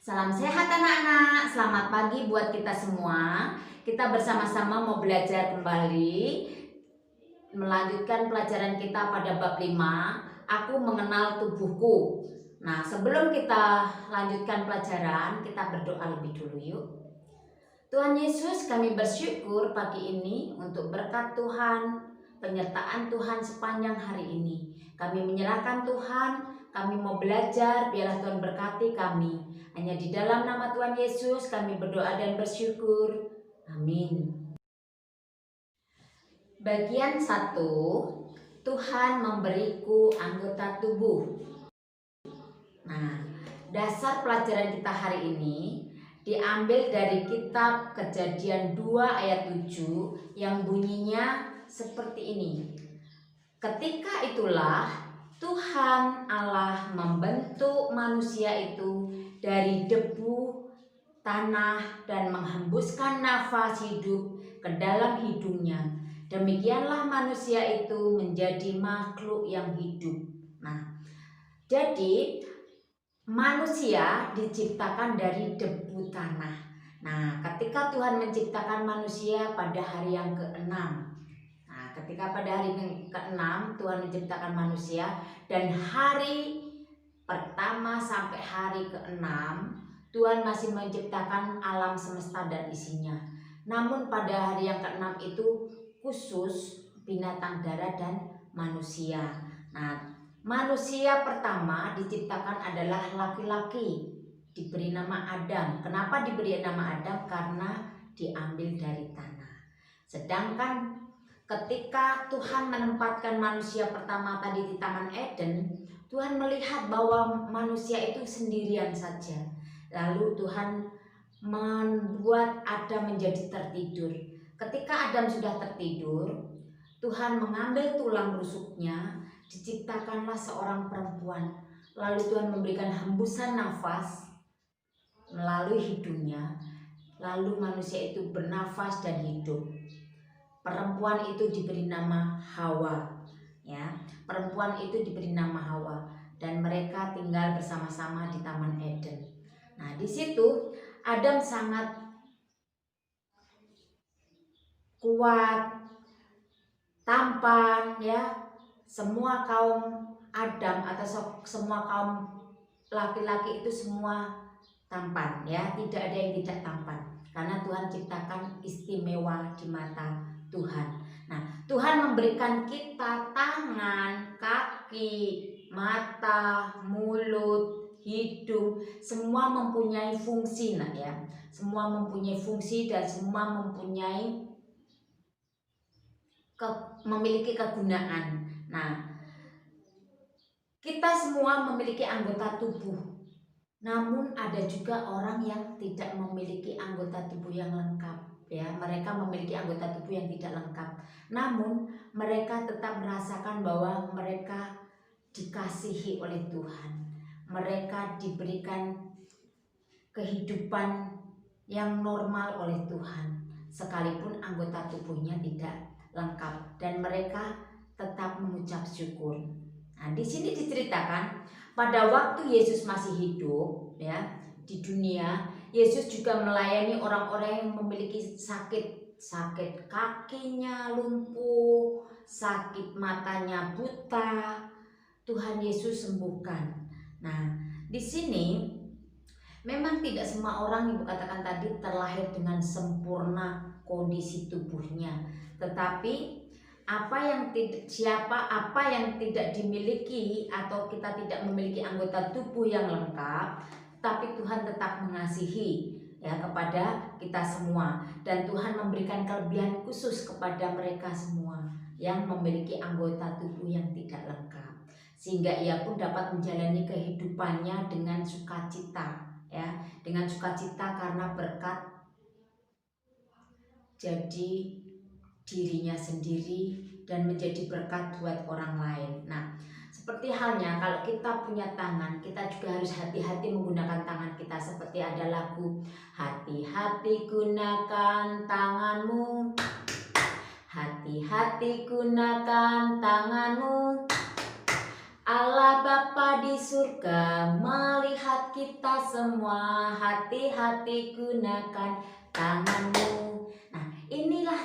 Salam sehat anak-anak, selamat pagi buat kita semua. Kita bersama-sama mau belajar kembali, melanjutkan pelajaran kita pada bab 5, Aku Mengenal Tubuhku. Nah, sebelum kita lanjutkan pelajaran, kita berdoa lebih dulu yuk. Tuhan Yesus, kami bersyukur pagi ini untuk berkat Tuhan, penyertaan Tuhan sepanjang hari ini. Kami menyerahkan Tuhan, kami mau belajar, biarlah Tuhan berkati kami. Hanya di dalam nama Tuhan Yesus kami berdoa dan bersyukur. Amin. Bagian 1, Tuhan memberiku anggota tubuh. Nah, dasar pelajaran kita hari ini diambil dari kitab Kejadian 2 ayat 7 yang bunyinya seperti ini. Ketika itulah Tuhan Allah membentuk manusia itu dari debu tanah dan menghembuskan nafas hidup ke dalam hidungnya. Demikianlah manusia itu menjadi makhluk yang hidup. Nah, jadi manusia diciptakan dari debu tanah. Nah, ketika Tuhan menciptakan manusia pada hari yang ke-6, ketika pada hari ke-6 Tuhan menciptakan manusia, dan hari pertama sampai hari ke-6 Tuhan masih menciptakan alam semesta dan isinya. Namun pada hari yang ke-6 itu khusus binatang darat dan manusia. Nah, manusia pertama diciptakan adalah laki-laki, diberi nama Adam. Kenapa diberi nama Adam? Karena diambil dari tanah. Sedangkan ketika Tuhan menempatkan manusia pertama tadi di Taman Eden, Tuhan melihat bahwa manusia itu sendirian saja. Lalu Tuhan membuat Adam menjadi tertidur. Ketika Adam sudah tertidur, Tuhan mengambil tulang rusuknya, diciptakanlah seorang perempuan. Lalu Tuhan memberikan hembusan nafas melalui hidungnya. Lalu manusia itu bernafas dan hidup. Perempuan itu diberi nama Hawa, ya. Perempuan itu diberi nama Hawa dan mereka tinggal bersama-sama di Taman Eden. Nah, di situ Adam sangat kuat, tampan, ya. Semua kaum Adam atau semua kaum laki-laki itu semua tampan, ya. Tidak ada yang tidak tampan karena Tuhan ciptakan istimewa di mata Tuhan. Nah, Tuhan memberikan kita tangan, kaki, mata, mulut, hidung, semua mempunyai fungsi, nak ya. Semua mempunyai fungsi dan semua memiliki kegunaan. Nah, kita semua memiliki anggota tubuh. Namun ada juga orang yang tidak memiliki anggota tubuh yang lengkap, ya. Mereka memiliki anggota tubuh yang tidak lengkap. Namun mereka tetap merasakan bahwa mereka dikasihi oleh Tuhan. Mereka diberikan kehidupan yang normal oleh Tuhan, sekalipun anggota tubuhnya tidak lengkap, dan mereka tetap mengucap syukur. Nah, di sini diceritakan pada waktu Yesus masih hidup, ya, di dunia, Yesus juga melayani orang-orang yang memiliki sakit kakinya lumpuh, sakit matanya buta. Tuhan Yesus sembuhkan. Nah, di sini memang tidak semua orang yang katakan tadi terlahir dengan sempurna kondisi tubuhnya, tetapi apa yang tidak dimiliki atau kita tidak memiliki anggota tubuh yang lengkap, tapi Tuhan tetap mengasihi, ya, kepada kita semua, dan Tuhan memberikan kelebihan khusus kepada mereka semua yang memiliki anggota tubuh yang tidak lengkap, sehingga ia pun dapat menjalani kehidupannya dengan sukacita, ya, dengan sukacita karena berkat jadi dirinya sendiri dan menjadi berkat buat orang lain. Nah, seperti halnya kalau kita punya tangan, kita juga harus hati-hati menggunakan tangan kita, seperti ada lagu, hati-hati gunakan tanganmu, hati-hati gunakan tanganmu Allah Bapa di surga melihat kita semua, hati-hati gunakan tanganmu. Nah, inilah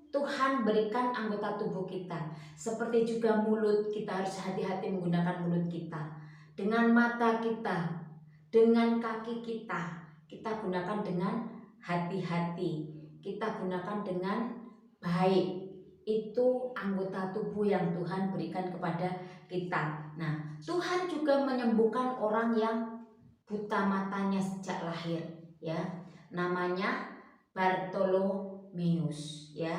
Tuhan berikan anggota tubuh kita. Seperti juga mulut, kita harus hati-hati menggunakan mulut kita. Dengan mata kita, dengan kaki kita, kita gunakan dengan hati-hati. Kita gunakan dengan baik. Itu anggota tubuh yang Tuhan berikan kepada kita. Nah, Tuhan juga menyembuhkan orang yang buta matanya sejak lahir, ya. Namanya Bartolomeus, ya.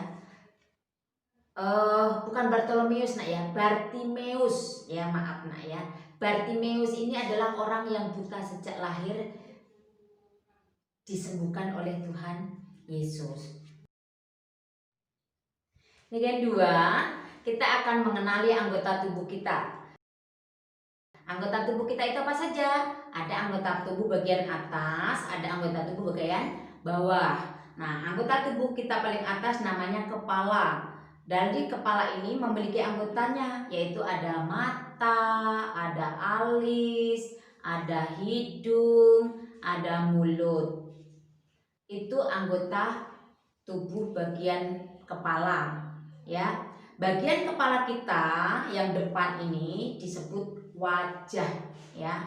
Bukan Bartolomeus, nak, ya. Bartimeus, ya, maaf, nak, ya. Bartimeus ini adalah orang yang buta sejak lahir, disembuhkan oleh Tuhan Yesus. Yang kedua, kita akan mengenali anggota tubuh kita. Anggota tubuh kita itu apa saja? Ada anggota tubuh bagian atas, ada anggota tubuh bagian bawah. Nah, anggota tubuh kita paling atas namanya kepala. Dari kepala ini memiliki anggotanya, yaitu ada mata, ada alis, ada hidung, ada mulut. Itu anggota tubuh bagian kepala, ya. Bagian kepala kita yang depan ini disebut wajah, ya.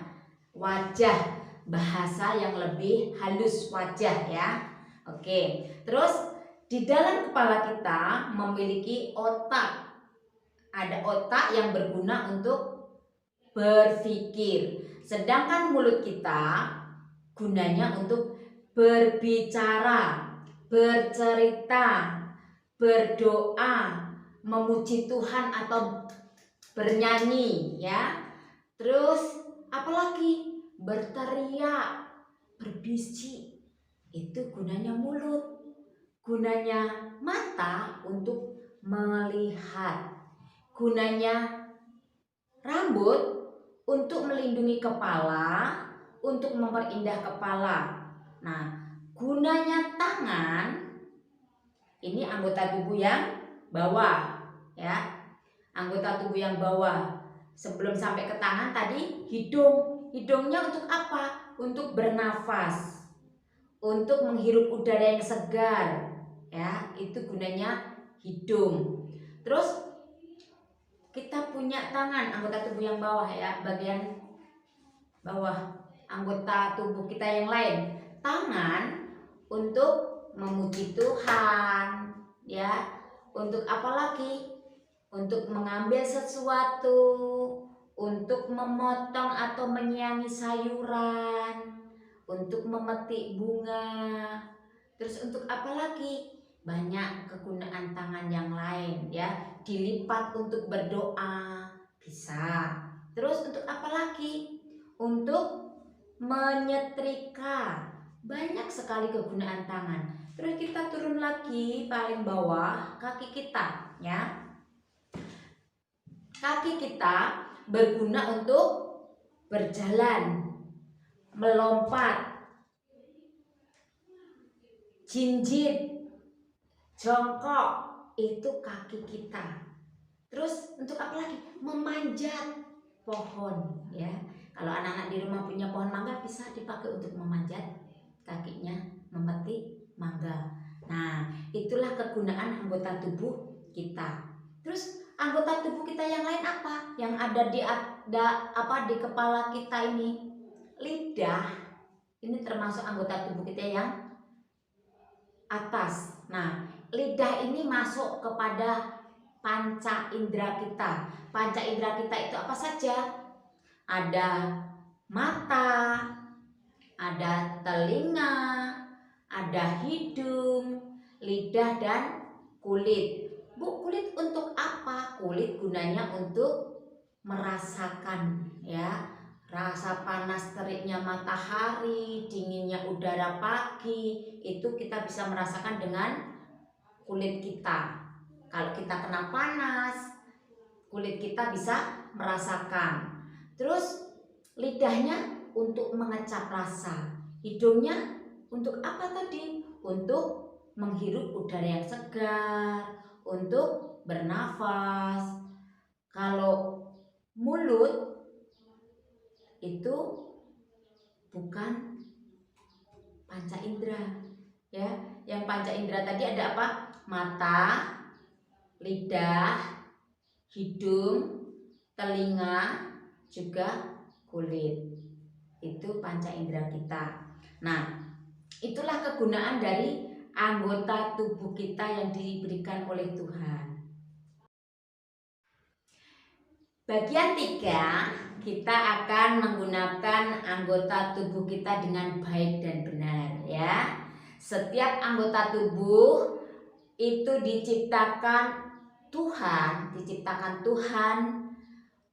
Wajah, bahasa yang lebih halus, wajah, ya. Oke. Terus di dalam kepala kita memiliki otak. Ada otak yang berguna untuk berpikir. Sedangkan mulut kita gunanya untuk berbicara, bercerita, berdoa, memuji Tuhan atau bernyanyi, ya. Terus apalagi? Berteriak, berbisik. Itu gunanya mulut. Gunanya mata untuk melihat. Gunanya rambut untuk melindungi kepala, untuk memperindah kepala. Nah, gunanya tangan, ini anggota tubuh yang bawah, ya. Anggota tubuh yang bawah. Sebelum sampai ke tangan tadi hidung. Hidungnya untuk apa? Untuk bernafas, untuk menghirup udara yang segar, ya. Itu gunanya hidung. Terus kita punya tangan, anggota tubuh yang bawah, ya, bagian bawah anggota tubuh kita yang lain. Tangan untuk memuji Tuhan, ya. Untuk apa lagi? Untuk mengambil sesuatu, untuk memotong atau menyiangi sayuran, untuk memetik bunga. Terus untuk apa lagi? Banyak kegunaan tangan yang lain, ya. Dilipat untuk berdoa, bisa. Terus untuk apa lagi? Untuk menyetrika. Banyak sekali kegunaan tangan. Terus kita turun lagi paling bawah, kaki kita, ya. Kaki kita berguna untuk berjalan, melompat, jinjit, jongkok, itu kaki kita. Terus untuk apa lagi? Memanjat pohon, ya. Kalau anak-anak di rumah punya pohon mangga, bisa dipakai untuk memanjat kakinya, memetik mangga. Nah, itulah kegunaan anggota tubuh kita. Terus anggota tubuh kita yang lain apa? Yang ada di kepala kita ini? Lidah. Ini termasuk anggota tubuh kita yang atas. Nah, lidah ini masuk kepada panca indera kita. Panca indera kita itu apa saja? Ada mata, ada telinga, ada hidung, lidah, dan kulit. Bu, kulit untuk apa? Kulit gunanya untuk merasakan, ya. Rasa panas teriknya matahari, dinginnya udara pagi, itu kita bisa merasakan dengan kulit kita. Kalau kita kena panas, kulit kita bisa merasakan. Terus lidahnya untuk mengecap rasa. Hidungnya untuk apa tadi? Untuk menghirup udara yang segar, untuk bernafas. Kalau mulut itu bukan panca indera, ya. Yang panca indera tadi ada apa? Mata, lidah, hidung, telinga, juga kulit. Itu panca indera kita. Nah, itulah kegunaan dari anggota tubuh kita yang diberikan oleh Tuhan. Bagian 3, kita akan menggunakan anggota tubuh kita dengan baik dan benar, ya. Setiap anggota tubuh itu diciptakan Tuhan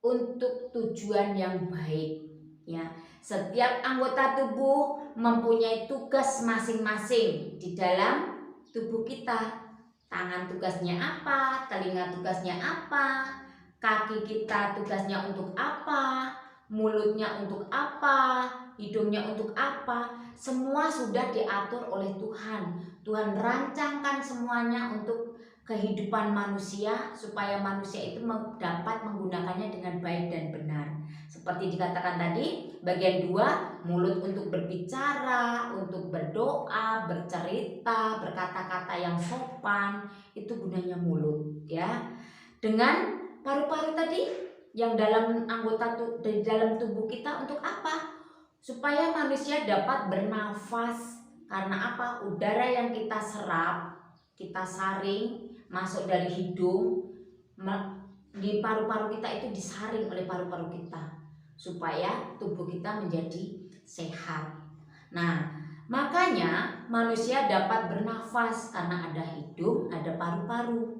untuk tujuan yang baik, ya. Setiap anggota tubuh mempunyai tugas masing-masing di dalam tubuh kita. Tangan tugasnya apa, telinga tugasnya apa, kaki kita tugasnya untuk apa, mulutnya untuk apa, hidungnya untuk apa. Semua sudah diatur oleh Tuhan. Tuhan rancangkan semuanya untuk kehidupan manusia, supaya manusia itu dapat menggunakannya dengan baik dan benar. Seperti dikatakan tadi, bagian 2, mulut untuk berbicara, untuk berdoa, bercerita, berkata-kata yang sopan, itu gunanya mulut, ya. Dengan paru-paru tadi yang dalam dalam tubuh kita untuk apa? Supaya manusia dapat bernafas. Karena apa? Udara yang kita serap, kita saring masuk dari hidung, di paru-paru kita itu disaring oleh paru-paru kita supaya tubuh kita menjadi sehat. Nah, makanya manusia dapat bernafas karena ada hidung, ada paru-paru.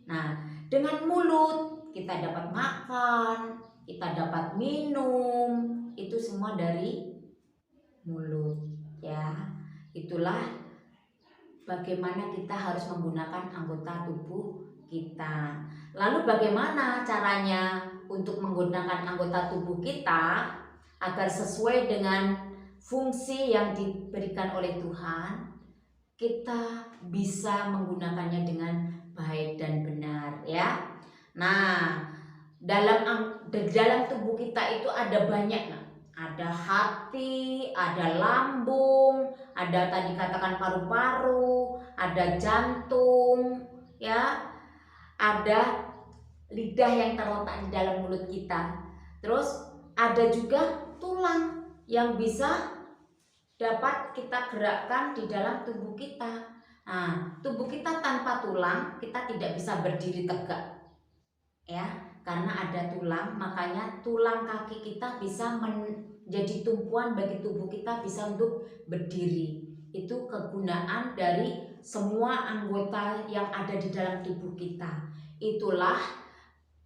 Nah, dengan mulut kita dapat makan, kita dapat minum, itu semua dari mulut, ya. Itulah bagaimana kita harus menggunakan anggota tubuh kita. Lalu bagaimana caranya untuk menggunakan anggota tubuh kita agar sesuai dengan fungsi yang diberikan oleh Tuhan? Kita bisa menggunakannya dengan baik dan benar, ya. Nah, dalam tubuh kita itu ada banyak, ada hati, ada lambung, ada tadi katakan paru-paru, ada jantung, ya, ada lidah yang terletak di dalam mulut kita. Terus ada juga tulang yang bisa dapat kita gerakkan di dalam tubuh kita. Nah, tubuh kita tanpa tulang kita tidak bisa berdiri tegak, ya. Karena ada tulang, makanya tulang kaki kita bisa menjadi tumpuan bagi tubuh kita bisa untuk berdiri. Itu kegunaan dari semua anggota yang ada di dalam tubuh kita. Itulah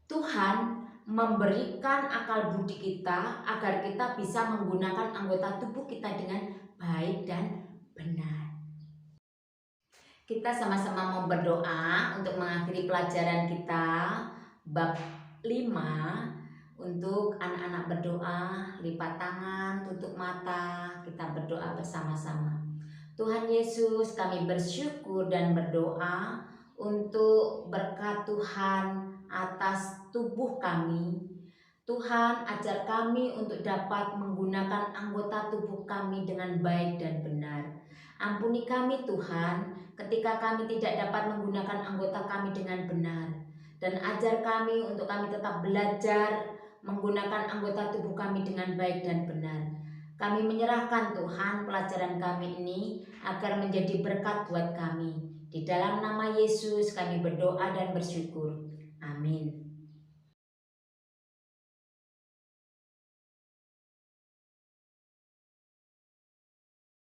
Tuhan memberikan akal budi kita agar kita bisa menggunakan anggota tubuh kita dengan baik dan benar. Kita sama-sama mau berdoa untuk mengakhiri pelajaran kita bab 5. Untuk anak-anak berdoa, lipat tangan, tutup mata, kita berdoa bersama-sama. Tuhan Yesus, kami bersyukur dan berdoa untuk berkat Tuhan atas tubuh kami. Tuhan, ajar kami untuk dapat menggunakan anggota tubuh kami dengan baik dan benar. Ampuni kami Tuhan, ketika kami tidak dapat menggunakan anggota kami dengan benar. Dan ajar kami untuk kami tetap belajar menggunakan anggota tubuh kami dengan baik dan benar. Kami menyerahkan Tuhan pelajaran kami ini agar menjadi berkat buat kami. Di dalam nama Yesus kami berdoa dan bersyukur. Amin.